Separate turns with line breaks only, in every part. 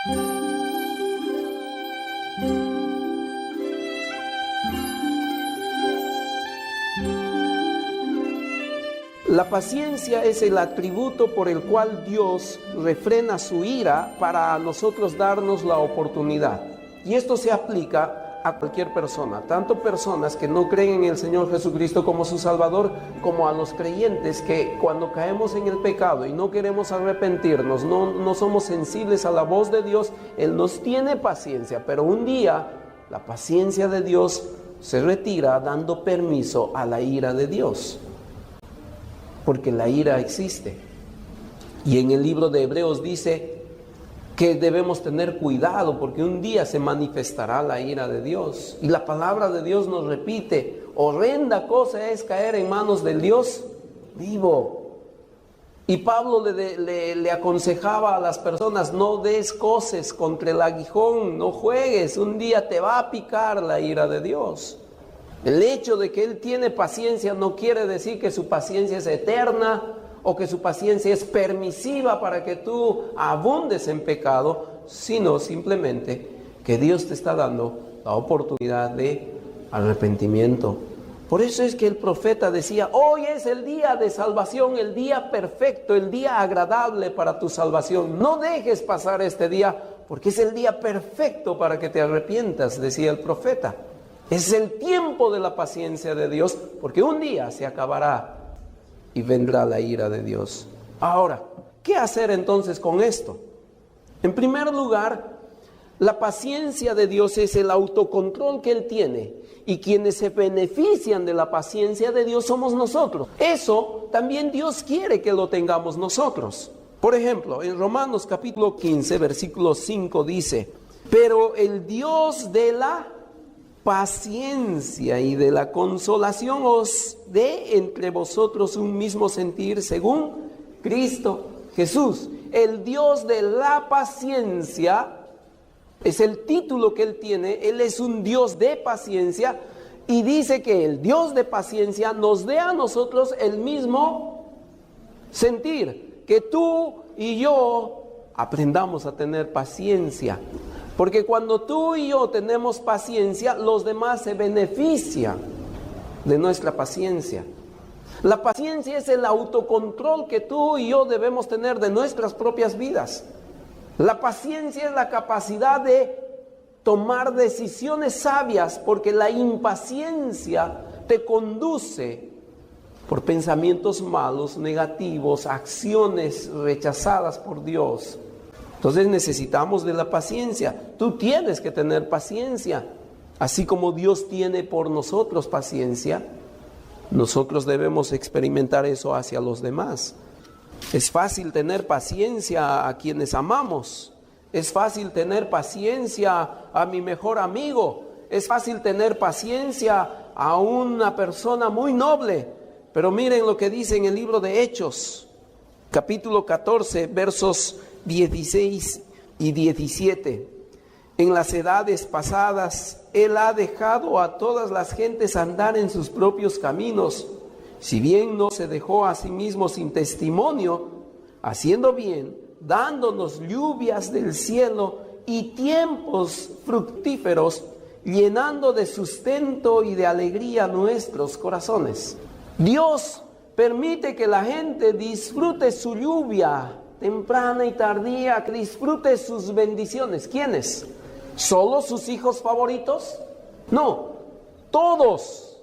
La paciencia es el atributo por el cual Dios refrena su ira para nosotros darnos la oportunidad. Y esto se aplica a cualquier persona, tanto personas que no creen en el Señor Jesucristo como su Salvador, como a los creyentes que cuando caemos en el pecado y no queremos arrepentirnos, no somos sensibles a la voz de Dios. Él nos tiene paciencia, pero un día la paciencia de Dios se retira dando permiso a la ira de Dios. Porque la ira existe. Y en el libro de Hebreos dice que debemos tener cuidado porque un día se manifestará la ira de Dios. Y la palabra de Dios nos repite: horrenda cosa es caer en manos del Dios vivo. Y Pablo le aconsejaba a las personas: no des coces contra el aguijón, no juegues, un día te va a picar la ira de Dios. El hecho de que Él tiene paciencia no quiere decir que su paciencia es eterna o que su paciencia es permisiva para que tú abundes en pecado, sino simplemente que Dios te está dando la oportunidad de arrepentimiento. Por eso es que el profeta decía: hoy es el día de salvación, el día perfecto, el día agradable para tu salvación. No dejes pasar este día porque es el día perfecto para que te arrepientas, decía el profeta. Es el tiempo de la paciencia de Dios, porque un día se acabará y vendrá la ira de Dios. Ahora, ¿qué hacer entonces con esto? En primer lugar, la paciencia de Dios es el autocontrol que Él tiene, y quienes se benefician de la paciencia de Dios somos nosotros. Eso también Dios quiere que lo tengamos nosotros. Por ejemplo, en Romanos capítulo 15, versículo 5 dice: pero el Dios de la paciencia y de la consolación os dé entre vosotros un mismo sentir según Cristo Jesús. El Dios de la paciencia es el título que Él tiene. Él es un Dios de paciencia y dice que el Dios de paciencia nos dé a nosotros el mismo sentir, que tú y yo aprendamos a tener paciencia. Porque cuando tú y yo tenemos paciencia, los demás se benefician de nuestra paciencia. La paciencia es el autocontrol que tú y yo debemos tener de nuestras propias vidas. La paciencia es la capacidad de tomar decisiones sabias, porque la impaciencia te conduce por pensamientos malos, negativos, acciones rechazadas por Dios. Entonces necesitamos de la paciencia. Tú tienes que tener paciencia. Así como Dios tiene por nosotros paciencia, nosotros debemos experimentar eso hacia los demás. Es fácil tener paciencia a quienes amamos. Es fácil tener paciencia a mi mejor amigo. Es fácil tener paciencia a una persona muy noble. Pero miren lo que dice en el libro de Hechos, capítulo 14, versos 16 y 17. En las edades pasadas, Él ha dejado a todas las gentes andar en sus propios caminos, si bien no se dejó a sí mismo sin testimonio, haciendo bien, dándonos lluvias del cielo y tiempos fructíferos, llenando de sustento y de alegría nuestros corazones. Dios permite que la gente disfrute su lluvia temprana y tardía, que disfrute sus bendiciones. ¿Quiénes? ¿Solo sus hijos favoritos? No, todos,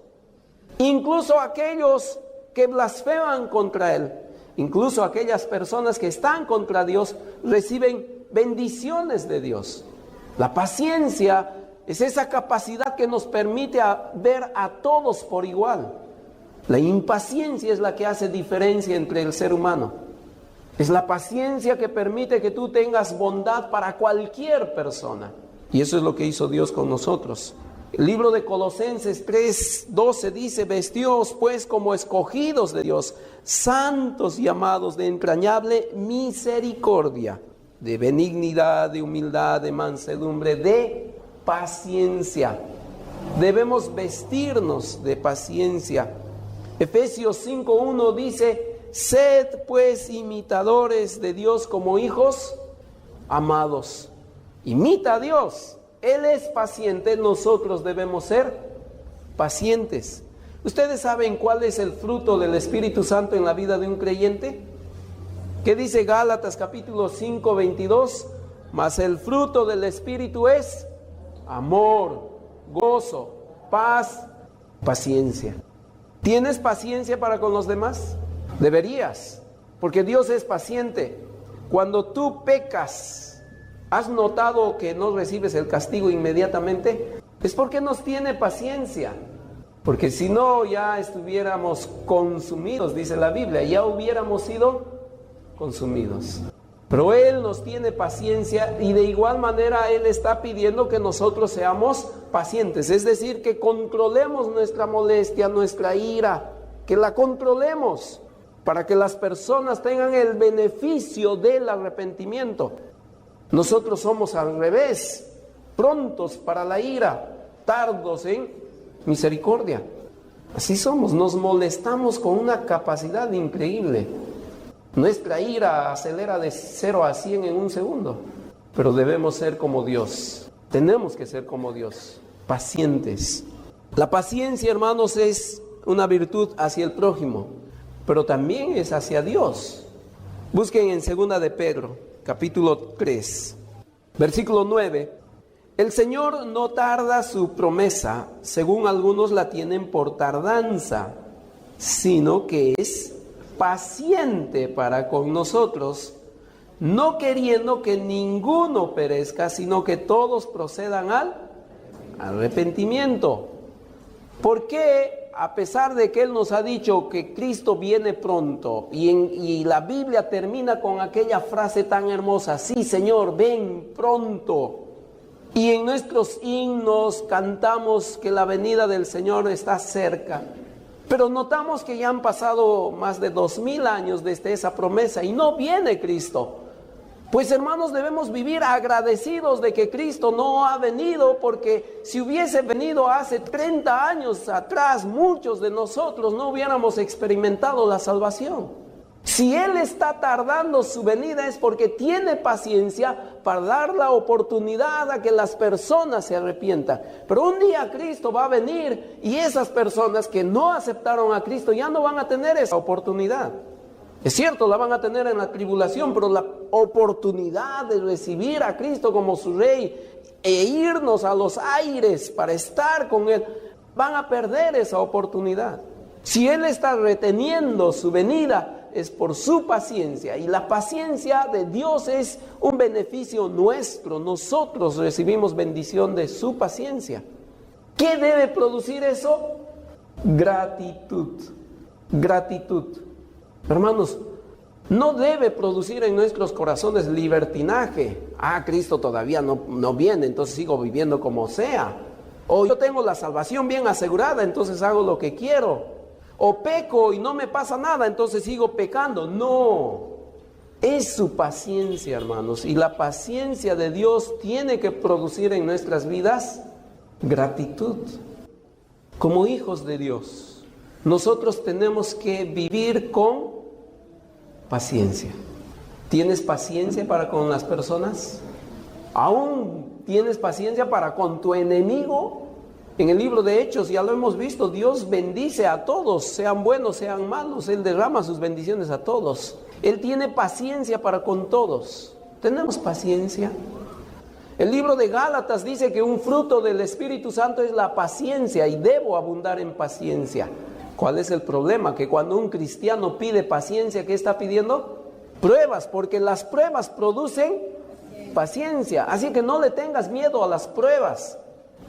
incluso aquellos que blasfeman contra Él, incluso aquellas personas que están contra Dios, reciben bendiciones de Dios. La paciencia es esa capacidad que nos permite ver a todos por igual. La impaciencia es la que hace diferencia entre el ser humano. Es la paciencia que permite que tú tengas bondad para cualquier persona. Y eso es lo que hizo Dios con nosotros. El libro de Colosenses 3:12 dice: vestíos pues como escogidos de Dios, santos y amados, de entrañable misericordia, de benignidad, de humildad, de mansedumbre, de paciencia. Debemos vestirnos de paciencia. Efesios 5:1 dice: sed pues imitadores de Dios como hijos amados. Imita a Dios. Él es paciente, nosotros debemos ser pacientes. ¿Ustedes saben cuál es el fruto del Espíritu Santo en la vida de un creyente? ¿Qué dice Gálatas capítulo 5, 22? Mas el fruto del Espíritu es amor, gozo, paz, paciencia. ¿Tienes paciencia para con los demás? Deberías, porque Dios es paciente. Cuando tú pecas, ¿has notado que no recibes el castigo inmediatamente? Es porque nos tiene paciencia. Porque si no, ya estuviéramos consumidos, dice la Biblia, ya hubiéramos sido consumidos. Pero Él nos tiene paciencia y de igual manera Él está pidiendo que nosotros seamos pacientes. Es decir, que controlemos nuestra molestia, nuestra ira, que la controlemos para que las personas tengan el beneficio del arrepentimiento. Nosotros somos al revés, prontos para la ira, tardos en misericordia. Así somos, nos molestamos con una capacidad increíble. Nuestra ira acelera de 0 a 100 en un segundo. Pero debemos ser como Dios. Tenemos que ser como Dios, pacientes. La paciencia, hermanos, es una virtud hacia el prójimo, pero también es hacia Dios. Busquen en 2 de Pedro, capítulo 3, versículo 9. El Señor no tarda su promesa, según algunos la tienen por tardanza, sino que es paciente para con nosotros, no queriendo que ninguno perezca, sino que todos procedan al arrepentimiento. ¿Por qué, a pesar de que Él nos ha dicho que Cristo viene pronto, y la Biblia termina con aquella frase tan hermosa, sí Señor, ven pronto, y en nuestros himnos cantamos que la venida del Señor está cerca, pero notamos que ya han pasado más de 2000 años desde esa promesa y no viene Cristo? Pues hermanos, debemos vivir agradecidos de que Cristo no ha venido, porque si hubiese venido hace 30 años atrás, muchos de nosotros no hubiéramos experimentado la salvación. Si Él está tardando su venida es porque tiene paciencia para dar la oportunidad a que las personas se arrepientan. Pero un día Cristo va a venir y esas personas que no aceptaron a Cristo ya no van a tener esa oportunidad. Es cierto, la van a tener en la tribulación, pero la oportunidad de recibir a Cristo como su Rey e irnos a los aires para estar con Él, van a perder esa oportunidad. Si Él está reteniendo su venida, es por su paciencia, y la paciencia de Dios es un beneficio nuestro. Nosotros recibimos bendición de su paciencia. ¿Qué debe producir eso? Gratitud. Gratitud. Hermanos, no debe producir en nuestros corazones libertinaje. Cristo todavía no viene, entonces sigo viviendo como sea. O yo tengo la salvación bien asegurada, entonces hago lo que quiero. O peco y no me pasa nada, entonces sigo pecando. No, es su paciencia, hermanos. Y la paciencia de Dios tiene que producir en nuestras vidas gratitud. Como hijos de Dios, nosotros tenemos que vivir con paciencia. ¿Tienes paciencia para con las personas? ¿Aún tienes paciencia para con tu enemigo? En el libro de Hechos ya lo hemos visto, Dios bendice a todos, sean buenos, sean malos, Él derrama sus bendiciones a todos. Él tiene paciencia para con todos. ¿Tenemos paciencia? El libro de Gálatas dice que un fruto del Espíritu Santo es la paciencia y debo abundar en paciencia. ¿Cuál es el problema? Que cuando un cristiano pide paciencia, ¿qué está pidiendo? Pruebas, porque las pruebas producen paciencia. Así que no le tengas miedo a las pruebas.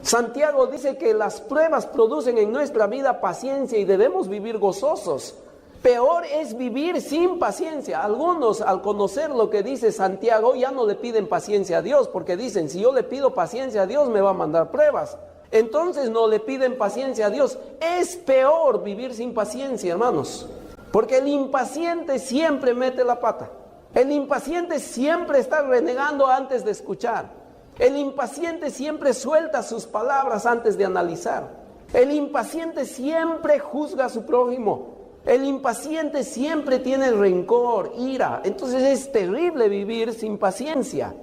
Santiago dice que las pruebas producen en nuestra vida paciencia y debemos vivir gozosos. Peor es vivir sin paciencia. Algunos, al conocer lo que dice Santiago, ya no le piden paciencia a Dios, porque dicen, si yo le pido paciencia a Dios, me va a mandar pruebas. Entonces no le piden paciencia a Dios. Es peor vivir sin paciencia, hermanos, porque el impaciente siempre mete la pata. El impaciente siempre está renegando antes de escuchar. El impaciente siempre suelta sus palabras antes de analizar. El impaciente siempre juzga a su prójimo. El impaciente siempre tiene rencor, ira. Entonces es terrible vivir sin paciencia.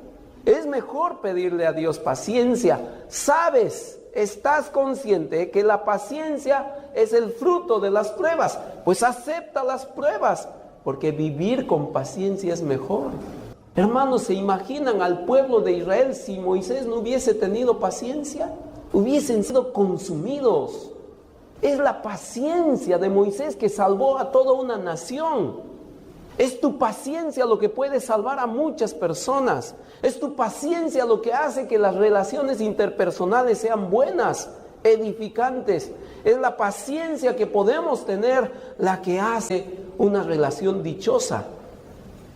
Es mejor pedirle a Dios paciencia. Sabes, estás consciente que la paciencia es el fruto de las pruebas. Pues acepta las pruebas, porque vivir con paciencia es mejor. Hermanos, ¿se imaginan al pueblo de Israel si Moisés no hubiese tenido paciencia? Hubiesen sido consumidos. Es la paciencia de Moisés que salvó a toda una nación. Es tu paciencia lo que puede salvar a muchas personas. Es tu paciencia lo que hace que las relaciones interpersonales sean buenas, edificantes. Es la paciencia que podemos tener la que hace una relación dichosa.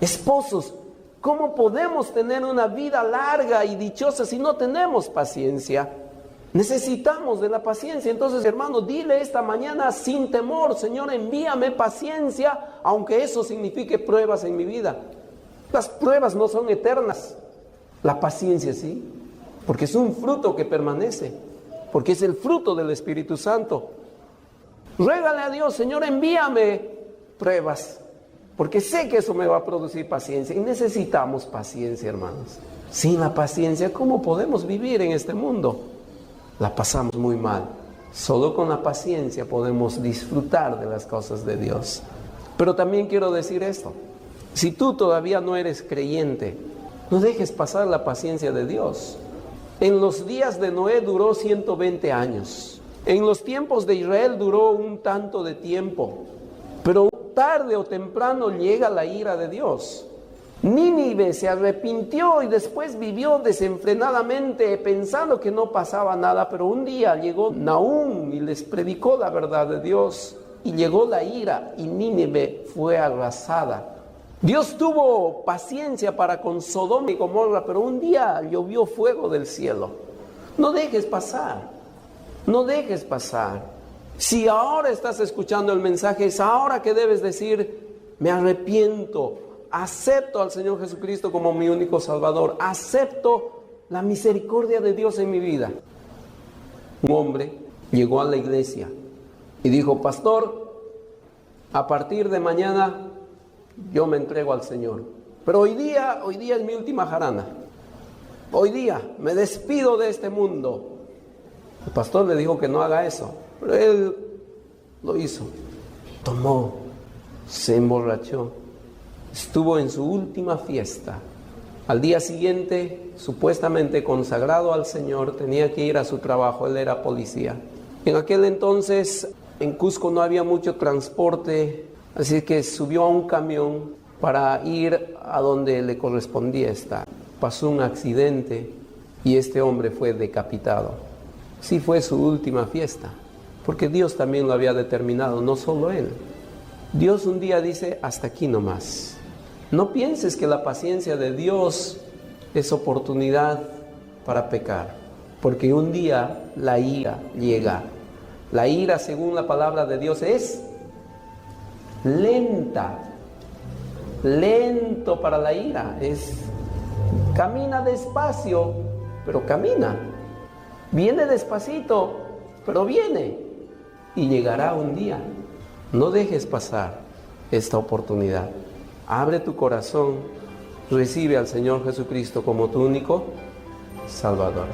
Esposos, ¿cómo podemos tener una vida larga y dichosa si no tenemos paciencia? Necesitamos de la paciencia. Entonces, hermano, dile esta mañana sin temor: Señor, envíame paciencia, aunque eso signifique pruebas en mi vida. Las pruebas no son eternas, la paciencia sí, porque es un fruto que permanece, porque es el fruto del Espíritu Santo. Ruégale a Dios: Señor, envíame pruebas, porque sé que eso me va a producir paciencia. Y necesitamos paciencia, hermanos. Sin la paciencia, ¿cómo podemos vivir en este mundo? La pasamos muy mal. Solo con la paciencia podemos disfrutar de las cosas de Dios. Pero también quiero decir esto: si tú todavía no eres creyente, no dejes pasar la paciencia de Dios. En los días de Noé duró 120 años. En los tiempos de Israel duró un tanto de tiempo. Pero tarde o temprano llega la ira de Dios. Nínive se arrepintió y después vivió desenfrenadamente pensando que no pasaba nada, pero un día llegó Nahum y les predicó la verdad de Dios, y llegó la ira y Nínive fue arrasada. Dios tuvo paciencia para con Sodoma y Gomorra, pero un día llovió fuego del cielo. No dejes pasar, no dejes pasar. Si ahora estás escuchando el mensaje, es ahora que debes decir: me arrepiento, acepto al Señor Jesucristo como mi único Salvador, acepto la misericordia de Dios en mi vida. Un hombre llegó a la iglesia y dijo: pastor, a partir de mañana yo me entrego al Señor, pero hoy día es mi última jarana. Hoy día me despido de este mundo. El pastor le dijo que no haga eso, pero él lo hizo. Tomó, se emborrachó, estuvo en su última fiesta. Al día siguiente, supuestamente consagrado al Señor, tenía que ir a su trabajo. Él era policía. En aquel entonces, en Cusco no había mucho transporte, así que subió a un camión para ir a donde le correspondía estar. Pasó un accidente y este hombre fue decapitado. Sí, fue su última fiesta, porque Dios también lo había determinado, no solo él. Dios un día dice: hasta aquí nomás. No pienses que la paciencia de Dios es oportunidad para pecar, porque un día la ira llega. La ira, según la palabra de Dios, es lenta. Lento para la ira. Camina despacio, pero camina. Viene despacito, pero viene. Y llegará un día. No dejes pasar esta oportunidad. Abre tu corazón, recibe al Señor Jesucristo como tu único Salvador.